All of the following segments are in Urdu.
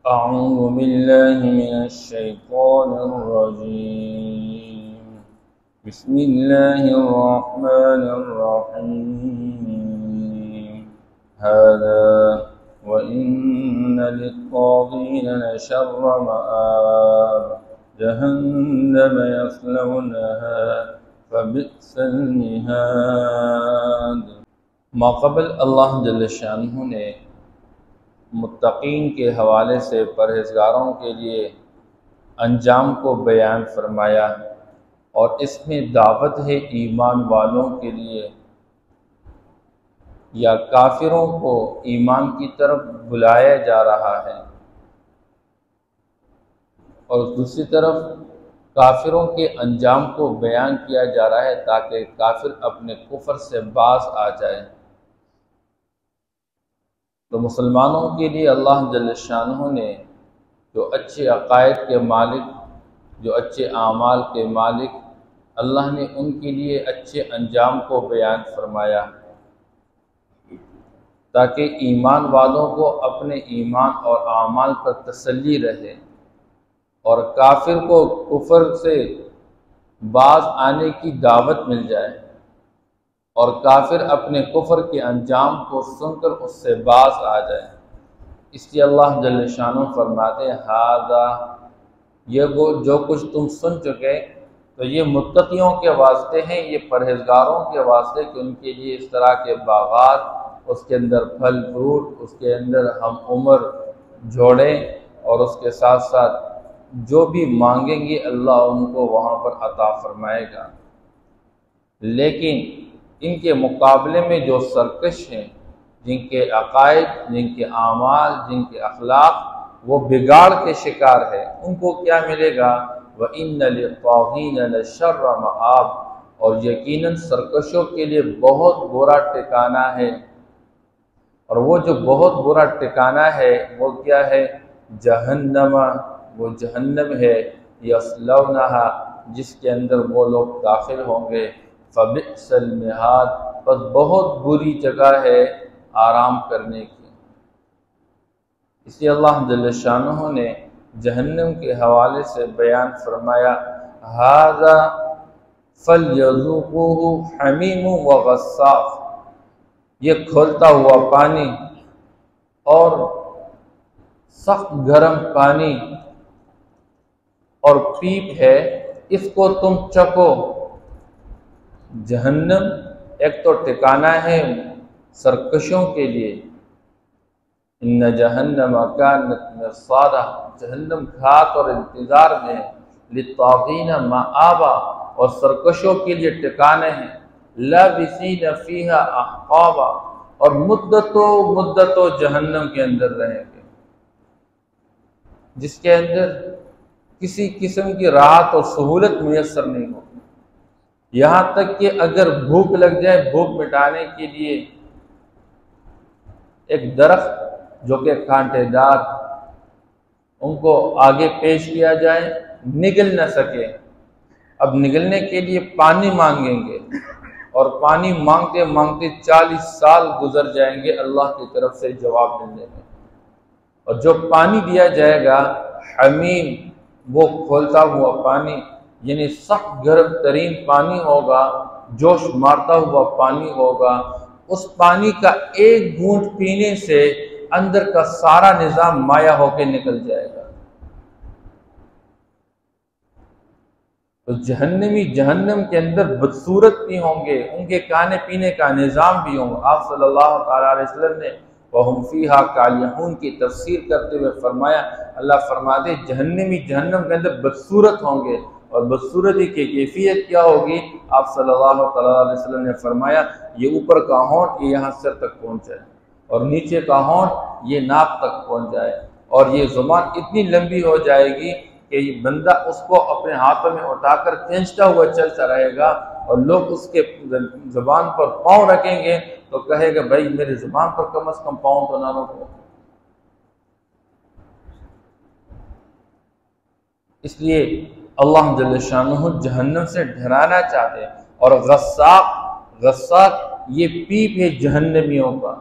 أعوذ بالله من الشيطان الرجيم بسم الله الرحمن الرحيم هذا وإن للطاغين لشر مآب جهنم يصلونها فبئس المهاد۔ ماقبل اللہ جل شانہ نے متقین کے حوالے سے پرہیزگاروں کے لیے انجام کو بیان فرمایا، اور اس میں دعوت ہے ایمان والوں کے لیے یا کافروں کو ایمان کی طرف بلایا جا رہا ہے، اور دوسری طرف کافروں کے انجام کو بیان کیا جا رہا ہے تاکہ کافر اپنے کفر سے باز آ جائے۔ تو مسلمانوں کے لیے اللہ جل شانہ نے جو اچھے عقائد کے مالک، جو اچھے اعمال کے مالک، اللہ نے ان کے لیے اچھے انجام کو بیان فرمایا تاکہ ایمان والوں کو اپنے ایمان اور اعمال پر تسلی رہے، اور کافر کو کفر سے باز آنے کی دعوت مل جائے، اور کافر اپنے کفر کے انجام کو سن کر اس سے باز آ جائے۔ اس لیے اللہ جل شانہ فرماتے ہیں ہذا، یہ جو کچھ تم سن چکے تو یہ متقیوں کے واسطے ہیں، یہ پرہیزگاروں کے واسطے کہ ان کے لیے اس طرح کے باغات، اس کے اندر پھل فروٹ، اس کے اندر ہم عمر جوڑے، اور اس کے ساتھ ساتھ جو بھی مانگیں گے اللہ ان کو وہاں پر عطا فرمائے گا۔ لیکن ان کے مقابلے میں جو سرکش ہیں، جن کے عقائد، جن کے اعمال، جن کے اخلاق وہ بگاڑ کے شکار ہے، ان کو کیا ملے گا؟ وَإِنَّ لِلطَّاغِينَ لَشَرَّ مَآبٍ، اور یقیناً سرکشوں کے لیے بہت برا ٹھکانہ ہے، اور وہ جو بہت برا ٹھکانہ ہے وہ کیا ہے؟ جہنم، وہ جہنم ہے، یصلونھا، جس کے اندر وہ لوگ داخل ہوں گے۔ فبئس المہاد، بس بہت بری جگہ ہے آرام کرنے کی۔ اس لیے اللہ جل شانہ نے جہنم کے حوالے سے بیان فرمایا ھذا فلیذوقوہ حمیم وغساق، یہ کھولتا ہوا پانی اور سخت گرم پانی اور پیپ ہے، اس کو تم چکھو۔ جہنم ایک تو ٹھکانہ ہے سرکشوں کے لیے، ان جہنم کانت مرصادا، جہنم گھات اور انتظار میں ہے، للطاغین مآبا، اور سرکشوں کے لیے ٹھکانے ہیں، لابثین فیہا احقابا، اور مدتوں جہنم کے اندر رہیں گے، جس کے اندر کسی قسم کی راحت اور سہولت میسر نہیں ہوگی۔ یہاں تک کہ اگر بھوک لگ جائے، بھوک مٹانے کے لیے ایک درخت جو کہ کانٹے دار، ان کو آگے پیش کیا جائے، نگل نہ سکے، اب نگلنے کے لیے پانی مانگیں گے، اور پانی مانگتے مانگتے 40 سال گزر جائیں گے اللہ کی طرف سے جواب ملنے میں، اور جو پانی دیا جائے گا حمیم، وہ کھولتا ہوا پانی، یعنی سخت گرم ترین پانی ہوگا، جوش مارتا ہوا پانی ہوگا۔ اس پانی کا ایک گھونٹ پینے سے اندر کا سارا نظام مایا ہو کے نکل جائے گا۔ تو جہنمی جہنم کے اندر بدصورت بھی ہوں گے، ان کے کھانے پینے کا نظام بھی ہوں گا۔ آپ صلی اللہ تعالیٰ علیہ وسلم نے وَهُمْ فِيهَا كَالِحُونَ کی تفسیر کرتے ہوئے فرمایا، اللہ فرماتے جہنمی جہنم کے اندر بدصورت ہوں گے، اور بدصورتی کی کیفیت کیا ہوگی؟ آپ صلی اللہ تعالیٰ علیہ وسلم نے فرمایا یہ اوپر کا ہونٹ یہ یہاں سر تک پہنچ جائے، اور نیچے کا ہونٹ یہ ناک تک پہنچ جائے، اور یہ زبان اتنی لمبی ہو جائے گی کہ یہ بندہ اس کو اپنے ہاتھوں میں اٹھا کر کھینچتا ہوا چلتا رہے گا، اور لوگ اس کے زبان پر پاؤں رکھیں گے تو کہے گا بھائی میری زبان پر کم از کم پاؤں تو نہ رکھو۔ اس لیے اللہ جل شانہ جہنم سے ڈرانا چاہتے ہیں۔ اور غساق یہ پیپ ہے جہنمیوں کا،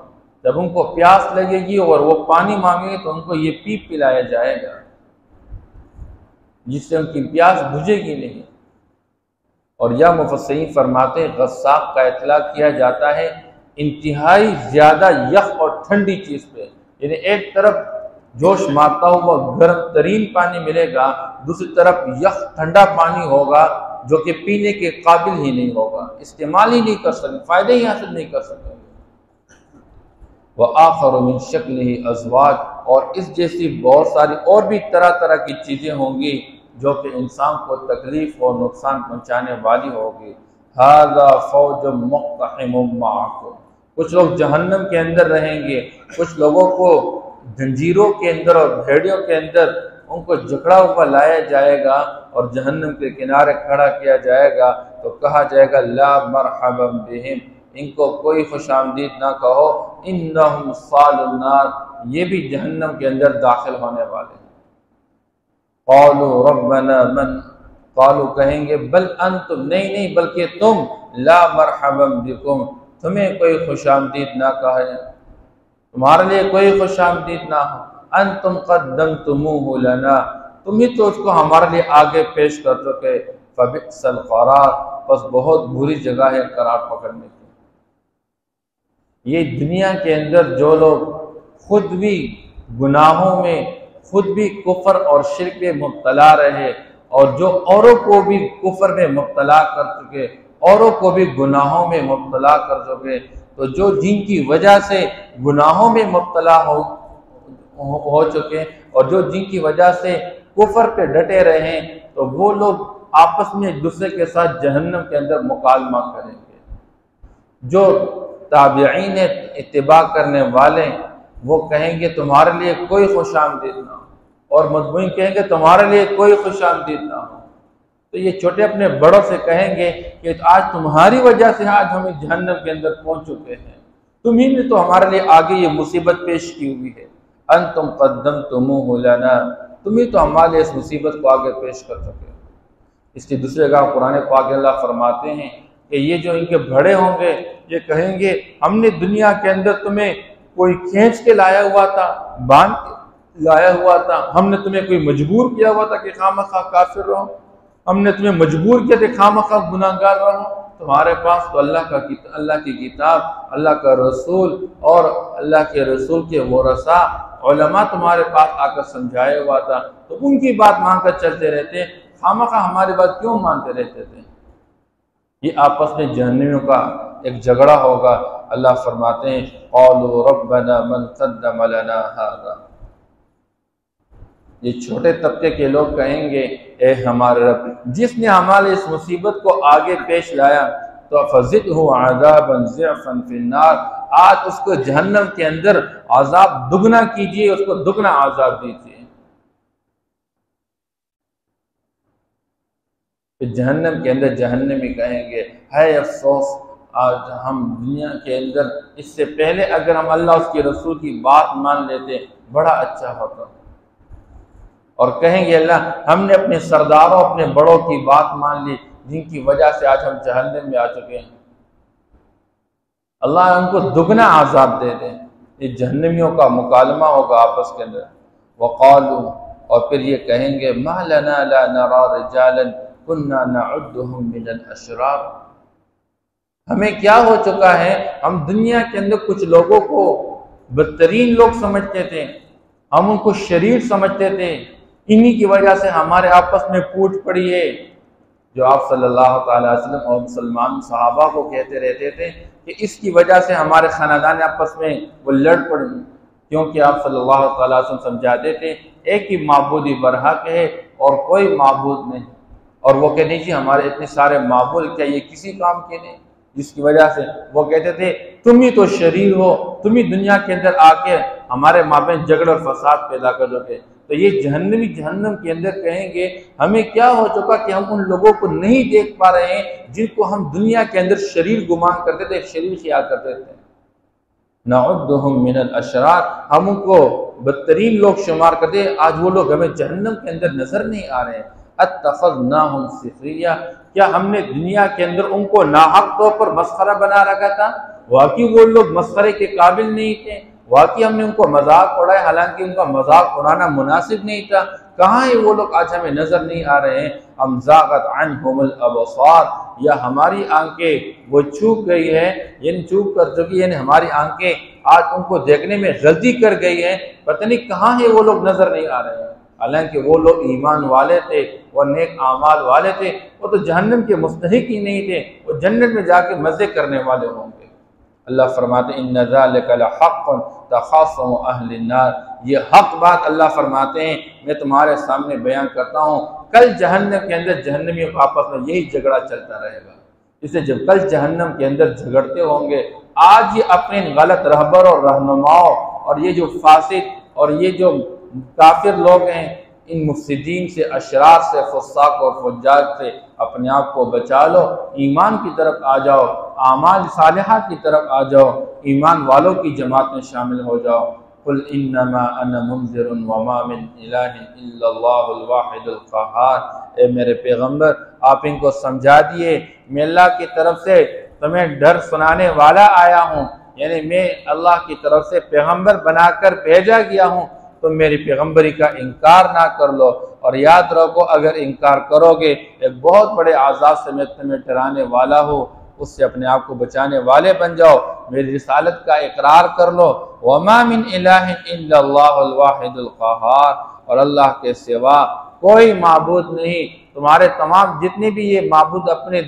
جب ان کو پیاس لگے گی اور وہ پانی مانگیں گے تو ان کو یہ پیپ پلایا جائے گا جس سے ان کی پیاس بجھے گی نہیں۔ اور یا مفسرین فرماتے ہیں غساق کا اطلاق کیا جاتا ہے انتہائی زیادہ یخ اور ٹھنڈی چیز پہ، یعنی ایک طرف جوش مارتا ہوا گرم ترین پانی ملے گا، دوسری طرف یخ ٹھنڈا پانی ہوگا جو کہ پینے کے قابل ہی نہیں ہوگا، استعمال ہی نہیں کر سکیں، فائدے ہی حاصل نہیں کر سکیں گے۔ وَآخَرُ مِن شَكْلِهِ أَزْوَاجٌ، اور اس جیسی بہت ساری اور بھی طرح طرح کی چیزیں ہوں گی جو کہ انسان کو تکلیف اور نقصان پہنچانے والی ہوگی۔ هَذَا فَوْجٌ مُقْتَحِمٌ مَعَكُمْ، کچھ لوگ جہنم کے اندر رہیں گے، کچھ لوگوں کو زنجیروں کے اندر اور بھیڑیوں کے اندر ان کو جکڑا ہوا لایا جائے گا اور جہنم کے کنارے کھڑا کیا جائے گا تو کہا جائے گا لا مرحبا بہم، ان کو کوئی خوش آمدید نہ کہو، انہم صال النار، یہ بھی جہنم کے اندر داخل ہونے والے ہیں۔ قالوا ربنا من، قالوا کہیں گے بل انتم، نہیں بلکہ تم، لا مرحبا بکم، تمہیں کوئی خوش آمدید نہ کہے، تمہارے لیے کوئی خوش آمدید نہ ہو، انتم قدمتموہ لنا، تم ہی تو اس کو ہمارے لیے آگے پیش کر چکے، فبئس القرار، بس بہت بری جگہ ہے قرار پکڑنے کی۔ یہ دنیا کے اندر جو لوگ خود بھی گناہوں میں، خود بھی کفر اور شرک میں مبتلا رہے اور جو اوروں کو بھی کفر میں مبتلا کر چکے، اوروں کو بھی گناہوں میں مبتلا کر چکے، تو جو جن کی وجہ سے گناہوں میں مبتلا ہو چکے اور جو جن کی وجہ سے کفر پہ ڈٹے رہے، تو وہ لوگ آپس میں ایک دوسرے کے ساتھ جہنم کے اندر مکالمہ کریں گے۔ جو تابعین اتباع کرنے والے وہ کہیں گے تمہارے لیے کوئی خوش آمدید نہ ہو، اور متبوعین کہیں گے تمہارے لیے کوئی خوش آمدید نہ ہو۔ تو یہ چھوٹے اپنے بڑوں سے کہیں گے کہ آج تمہاری وجہ سے آج ہم جہنم کے اندر پہنچ چکے ہیں، تمہیں نے تو ہمارے لیے آگے یہ مصیبت پیش کی ہوئی ہے، انتم قدمتموہ لنا، تمہیں تو ہمارے لیے اس مصیبت کو آگے پیش کر چکے۔ اس لیے دوسرے جگہ قرآن پاک اللہ فرماتے ہیں کہ یہ جو ان کے بڑے ہوں گے یہ کہیں گے ہم نے دنیا کے اندر تمہیں کوئی کھینچ کے لایا ہوا تھا، باندھ کے لایا ہوا تھا، ہم نے تمہیں کوئی مجبور کیا ہوا تھا کہ خواہ کافر رہو، ہم نے تمہیں مجبور کیا کہ خواہ گناہگار رہو، تمہارے پاس تو اللہ کی کتاب، اللہ کا رسول اور اللہ کے رسول کے ورثاء علماء تمہارے پاس آ کر سمجھائے ہوا تھا، تو ان کی بات مان کر چلتے رہتے، خواہ ہماری بات کیوں مانتے رہتے تھے؟ یہ آپس میں جہنمیوں کا ایک جھگڑا ہوگا۔ اللہ فرماتے ہیں قالوا ربنا من قدم لنا هذا، یہ چھوٹے طبقے کے لوگ کہیں گے اے ہمارے رب جس نے ہمارے اس مصیبت کو آگے پیش لایا تو فزدہ عذابا ضعفا فی النار، آج اس کو جہنم کے اندر عذاب دگنا کیجئے، اس کو دگنا عذاب دیجئے۔ جہنم کے اندر جہنمی کہیں گے ہے افسوس، آج ہم دنیا کے اندر اس سے پہلے اگر ہم اللہ اس کے رسول کی بات مان لیتے بڑا اچھا ہوتا، اور کہیں گے اللہ ہم نے اپنے سرداروں اپنے بڑوں کی بات مان لی جن کی وجہ سے آج ہم جہنم میں آ چکے ہیں، اللہ ان کو دگنا عذاب دے دیں۔ یہ جہنمیوں کا مکالمہ ہوگا آپس کے اندر۔ وقالوا، اور پھر یہ کہیں گے ما لنا لا نرى رجالا كنا نعدهم من الاشرار، ہمیں کیا ہو چکا ہے، ہم دنیا کے اندر کچھ لوگوں کو بدترین لوگ سمجھتے تھے، ہم ان کو شریر سمجھتے تھے، انہی کی وجہ سے ہمارے آپس میں پوٹ پڑی ہے، جو آپ صلی اللہ تعالی وسلم اور مسلمان صحابہ کو کہتے رہتے تھے کہ اس کی وجہ سے ہمارے خاندان آپس میں وہ لڑ پڑی، کیونکہ آپ صلی اللہ تعالی وسلم سمجھاتے تھے ایک ہی معبود برحق ہے اور کوئی معبود نہیں، اور وہ کہتے ہیں جی ہمارے اتنے سارے معبود کیا یہ کسی کام کے نہیں، جس کی وجہ سے وہ کہتے تھے تم ہی تو شریر ہو، تم ہی دنیا کے اندر آ کے ہمارے مابین جھگڑ اور فساد پیدا کر دو گے۔ تو یہ جہنمی جہنم کے اندر کہیں گے ہمیں کیا ہو چکا کہ ہم ان لوگوں کو نہیں دیکھ پا رہے ہیں جن کو ہم دنیا کے اندر شریر گمان کرتے تھے، شریر خیال کرتے تھے۔ نعدهم من الاشرار، ہم ان کو بدترین لوگ شمار کرتے، آج وہ لوگ ہمیں جہنم کے اندر نظر نہیں آ رہے ہیں۔ اتخذناہم سخریا، کیا ہم نے دنیا کے اندر ان کو ناحق طور پر مسخرہ بنا رکھا تھا؟ واقعی وہ لوگ مسخرے کے قابل نہیں تھے، واقعی ہم نے ان کو مذاق اڑایا، حالانکہ ان کا مذاق اڑانا مناسب نہیں تھا۔ کہاں ہے وہ لوگ آج ہمیں نظر نہیں آ رہے ہیں؟ ام زاغت عنہم الابصار، یا ہماری آنکھیں وہ چوک گئی ہے، یعنی چوک کر چکی، یعنی ہماری آنکھیں آج ان کو دیکھنے میں غلطی کر گئی ہے، پتہ نہیں کہاں ہے وہ لوگ نظر نہیں آ رہے ہیں۔ حالانکہ وہ لوگ ایمان والے تھے، وہ نیک اعمال والے تھے، وہ تو جہنم کے مستحق ہی نہیں تھے، وہ جنت میں جا کے مزے کرنے والے ہوں گے۔ اللہ فرماتے ہیں ان ذالک لحق تخاصم اہل النار، یہ حق بات اللہ فرماتے ہیں میں تمہارے سامنے بیان کرتا ہوں، کل جہنم کے اندر جہنمیوں کا آپس میں یہی جھگڑا چلتا رہے گا۔ اسے جب کل جہنم کے اندر جھگڑتے ہوں گے، آج یہ اپنے غلط رہبر اور رہنماؤں اور یہ جو فاسد اور یہ جو کافر لوگ ہیں، ان مفسدین سے، اشرار سے، فساق اور فجار سے اپنے آپ کو بچا لو، ایمان کی طرف آ جاؤ، اعمال صالحہ کی طرف آ جاؤ، ایمان والوں کی جماعت میں شامل ہو جاؤ۔ قل انما انا منذر وما من الہ الا اللہ الواحد القہار، اے میرے پیغمبر آپ ان کو سمجھا دیے میں اللہ کی طرف سے تمہیں ڈر سنانے والا آیا ہوں، یعنی میں اللہ کی طرف سے پیغمبر بنا کر بھیجا گیا ہوں، تم میری پیغمبری کا انکار نہ کر لو، اور یاد رکھو اگر انکار کرو گے ایک بہت بڑے عذاب سے میں تمہیں ڈرانے والا ہوں، اس سے اپنے آپ کو بچانے والے بن جاؤ، میری رسالت کا اقرار کر لو۔ وما من الہ الا اللہ الواحد القہار، اور اللہ کے سوا کوئی معبود نہیں، تمہارے تمام جتنے بھی یہ معبود اپنے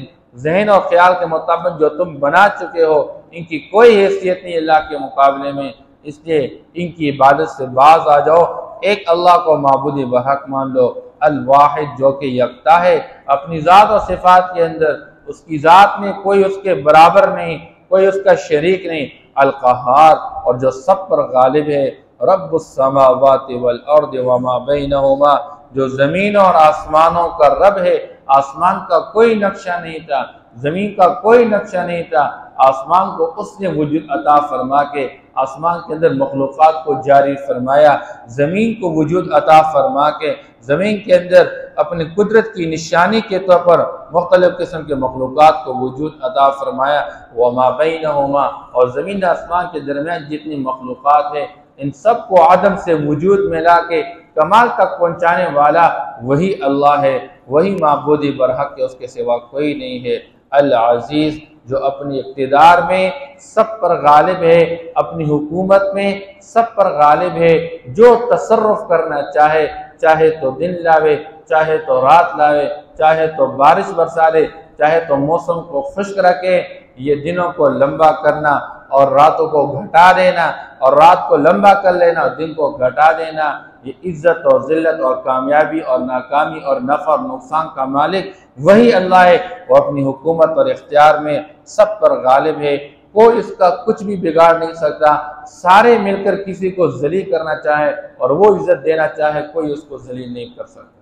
ذہن اور خیال کے مطابق جو تم بنا چکے ہو، ان کی کوئی حیثیت نہیں اللہ کے مقابلے میں، اس لیے ان کی عبادت سے باز آ جاؤ، ایک اللہ کو معبود برحق مان لو، الواحد جو کہ یکتا ہے اپنی ذات اور صفات کے اندر، اس کی ذات میں کوئی اس کے برابر نہیں، کوئی اس کا شریک نہیں، القہار اور جو سب پر غالب ہے، رب السماوات والارض وما بینہما، جو زمینوں اور آسمانوں کا رب ہے، آسمان کا کوئی نقشہ نہیں تھا، زمین کا کوئی نقشہ نہیں تھا، آسمان کو اس نے وجود عطا فرما کے آسمان کے اندر مخلوقات کو جاری فرمایا، زمین کو وجود عطا فرما کے زمین کے اندر اپنی قدرت کی نشانی کے طور پر مختلف قسم کے مخلوقات کو وجود عطا فرمایا، وما بینہما، اور زمین آسمان کے درمیان جتنی مخلوقات ہیں ان سب کو عدم سے وجود میں لا کے کمال تک پہنچانے والا وہی اللہ ہے، وہی معبود برحق ہے، اس کے سوا کوئی نہیں ہے۔ العزیز جو اپنی اقتدار میں سب پر غالب ہے، اپنی حکومت میں سب پر غالب ہے، جو تصرف کرنا چاہے، چاہے تو دن لاوے، چاہے تو رات لاوے، چاہے تو بارش برسا دے، چاہے تو موسم کو خشک رکھے، یہ دنوں کو لمبا کرنا اور راتوں کو گھٹا دینا، اور رات کو لمبا کر لینا اور دن کو گھٹا دینا، یہ عزت اور ذلت اور کامیابی اور ناکامی اور نفع اور نقصان کا مالک وہی اللہ ہے، وہ اپنی حکومت اور اختیار میں سب پر غالب ہے، کوئی اس کا کچھ بھی بگاڑ نہیں سکتا، سارے مل کر کسی کو ذلیل کرنا چاہے اور وہ عزت دینا چاہے کوئی اس کو ذلیل نہیں کر سکتا،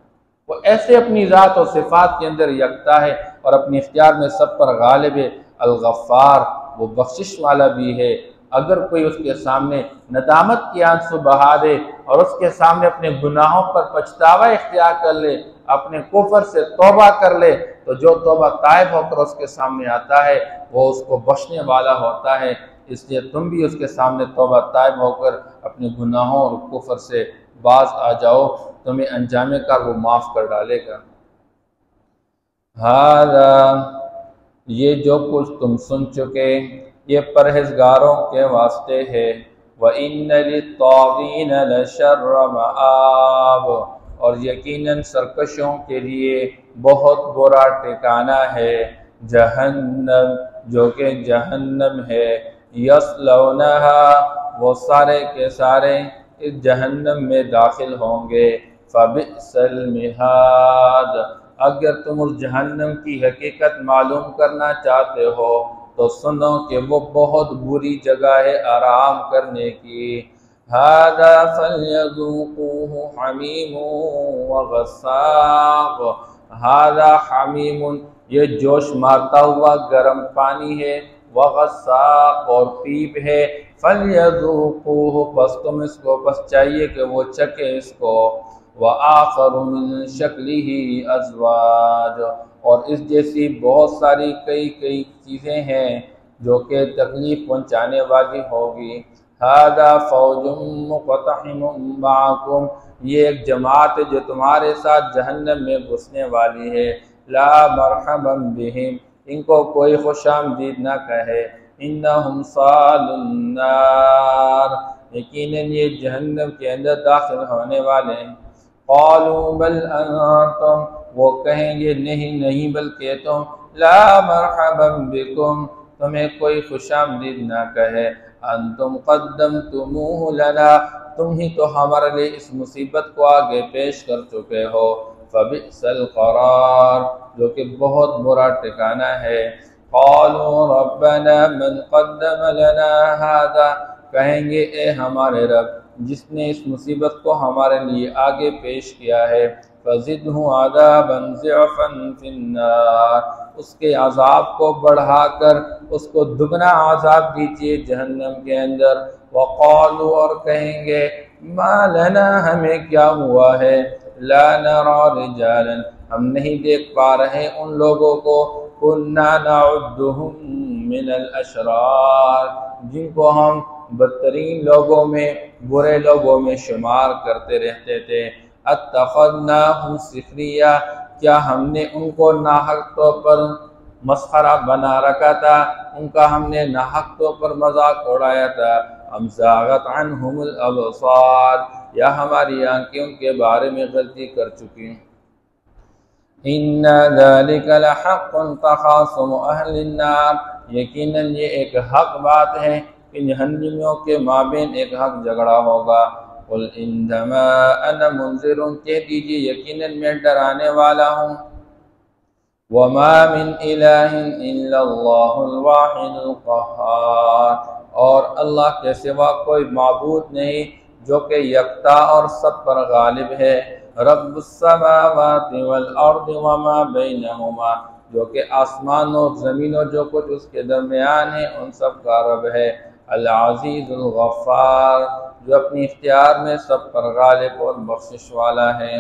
وہ ایسے اپنی ذات اور صفات کے اندر یکتا ہے اور اپنی اختیار میں سب پر غالب ہے۔ الغفار وہ بخشش والا بھی ہے، اگر کوئی اس کے سامنے ندامت کی آنسو بہا دے اور اس کے سامنے اپنے گناہوں پر پچھتاوا اختیار کر لے، اپنے کفر سے توبہ کر لے، تو جو توبہ تائب ہو کر اس کے سامنے آتا ہے وہ اس کو بخشنے والا ہوتا ہے، اس لیے تم بھی اس کے سامنے توبہ تائب ہو کر اپنے گناہوں اور کفر سے باز آ جاؤ، تمہیں انجام کار وہ معاف کر ڈالے گا۔ ہذا یہ جو کچھ تم سن چکے یہ پرہیزگاروں کے واسطے ہے، وَإِنَّ لِلطَّاغِينَ لَشَرَّ مَآبٍ، اور یقیناً سرکشوں کے لیے بہت برا ٹھکانہ ہے، جہنم جو کہ جہنم ہے، یصلونها وہ سارے کے سارے اس جہنم میں داخل ہوں گے، فَبِئْسَ الْمِہَادُ اگر تم اس جہنم کی حقیقت معلوم کرنا چاہتے ہو تو سنو کہ وہ بہت بری جگہ ہے آرام کرنے کی۔ هَذَا فَلْيَذُوقُوهُ حَمِيمٌ وَغَسَّاقٌ هَذَا حَمِيمٌ یہ جوش مارتا ہوا گرم پانی ہے، وغساق اور پیپ ہے، فَلْيَذُوقُوهُ پس تم اس کو پس چاہیے کہ وہ چکے اس کو، وَآخَرُ مِن شَكْلِهِ أَزْوَاجٌ اور اس جیسی بہت ساری کئی چیزیں ہیں، جو کہ تکلیف پہنچانے والی ہوگی۔ ھذا فوج مقتحم معکم، یہ ایک جماعت ہے جو تمہارے ساتھ جہنم میں گھسنے والی ہے۔ لا مرحبا بہم، ان کو کوئی خوش آمدید نہ کہے۔ انہم صالوا النار، یقیناً یہ جہنم کے اندر داخل ہونے والے ہیں۔ قالوا بل انتم، وہ کہیں گے نہیں بلکہ تم، لا مرحبا بکم، تمہیں کوئی خوش آمدید نہ کہے۔ انتم قدمتموہ لنا، تم ہی تو ہمارے لیے اس مصیبت کو آگے پیش کر چکے ہو۔ فبئس القرار، جو کہ بہت برا ٹھکانہ ہے۔ قالوا ربنا من قدم لنا ھذا، کہیں گے اے ہمارے رب جس نے اس مصیبت کو ہمارے لیے آگے پیش کیا ہے۔ فزدہ عذابا ضعفا فی النار، اس کے عذاب کو بڑھا کر اس کو دگنا عذاب دیجیے جہنم کے اندر۔ وقالوا، اور کہیں گے ما لنا، ہمیں کیا ہوا ہے، لا نرى رجالا، ہم نہیں دیکھ پا رہے ان لوگوں کو، كنا نعدهم من الاشرار، جن کو ہم بدترین لوگوں میں، برے لوگوں میں شمار کرتے رہتے تھے۔ اتخذناهم سخریا، کیا ہم نے ان کو ناحق طور پر مسخرہ بنا رکھا تھا، ان کا ہم نے ناحق طور پر مذاق اڑایا تھا۔ ام زاغت عنہم الابصار، یا ہماری آنکھیں ان کے بارے میں غلطی کر چکی۔ ان ذلک لحق تخاصم اہل النار، یقیناً یہ ایک حق بات ہے کہ جہنمیوں کے مابین ایک حق جھگڑا ہوگا۔ قل انما انا منذر، کہہ دیجیے یقیناً میں ڈرانے والا ہوں۔ وما من الہ الا اللہ الواحد القہار، اور اللہ کے سوا کوئی معبود نہیں جو کہ یکتا اور سب پر غالب ہے۔ رب السماوات والارض وما بینہما، جو کہ آسمان اور زمین اور جو کچھ اس کے درمیان ہے ان سب کا رب ہے۔ العزیز الغفار، جو اپنی اختیار میں سب پر غالب اور بخشش والا ہے۔